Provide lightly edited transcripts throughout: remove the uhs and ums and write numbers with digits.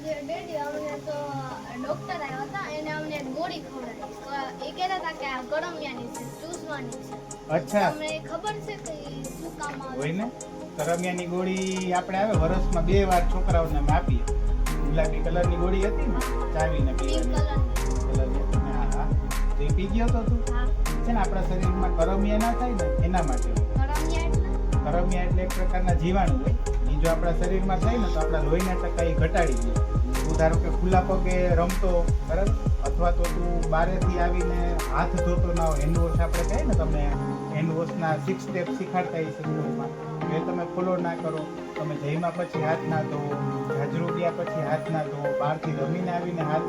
daddy અમને તો doctor આવ્યા હતા એને અમને ગોળી ખવડાવી એ કહેતા હતા કે આ કરમિયાની છે ચૂસવાની છે અચ્છા તમને ખબર છે કે ઈ શું કામ આવે હોય ને કરમિયાની ગોળી આપણે આવે વર્ષમાં 2 વાર છોકરાઓને અમે આપીએ ગુલાબી કલરની ગોળી હતી ને ચાવીને પિંક પીવાની કલરની હા હા તો એ પી ગયો તો તું હા છે ને આપણા શરીરમાં કરમિયા ના થાય ને એના માટે કરમિયા એટલે એક પ્રકારના જીવાણુ હોય એ જો આપણા શરીરમાં થાય ને તો આપણા લોહીના ટકા એ ઘટાડી દે તું ધારો કે ખુલ્લા પગે રમતો બરાબર અથવા તો તું બારેથી આવીને હાથ ધોતો ના હોય હેન્ડ વોશ આપણે કહીએ ને તમે હેન્ડ વોશના 6 સ્ટેપ શીખાડતા એ સંદર્ભમાં એ તમે ફોલો ના કરો તમે જઈમાં પછી હાથ ના ધો હાજરું ગયા પછી હાથ ના ધો બહારથી રમીને આવીને હાથ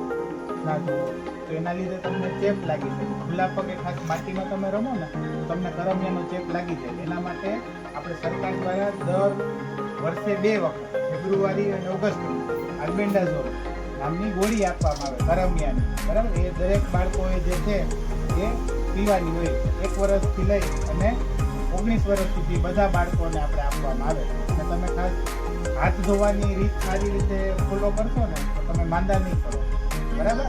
ના ધો તો એના લીધે તમને ચેપ લાગી શકે ખુલ્લા પગે ખાસ માટીમાં તમે રમો ને તો તમને કરમિયાનો ચેપ લાગી જાય એના માટે આપણે સરકાર દ્વારા દર વર્ષે 2 વખત ફેબ્રુઆરી અને ઓગસ્ટમાં આલ્બેન્ડાઝોલ નામની ગોળી આપવામાં આવે કરમિયાની બરાબર એ દરેક બાળકોએ જે છે એ પીવાની હોય 1 વર્ષથી લઈ અને 19 વર્ષ સુધી બધા બાળકોને આપણે આપવામાં આવે અને તમે ખાસ હાથ ધોવાની રીત સારી રીતે ફોલો કરશો ને તો તમે માંદા નહીં પડો બરાબર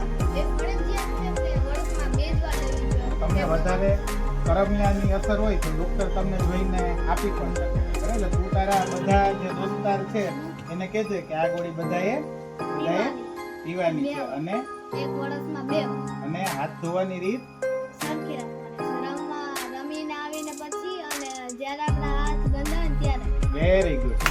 તમને વધારે કરમિયાની અસર હોય તો ડૉક્ટર તમને જોઈને આપી પણ શકે બરાબર તું તારા બધા જે દોસ્તાર છે એને કહેજે કે આ ગોળી બધાએ પીવાની છે અને 1 વર્ષમાં 2 અને હાથ ધોવાની રીત સરખી રાખવાની રમીને આવીને પછી અને જ્યારે આપણા હાથ ગંદા હોય ને ત્યારે વેરી ગુડ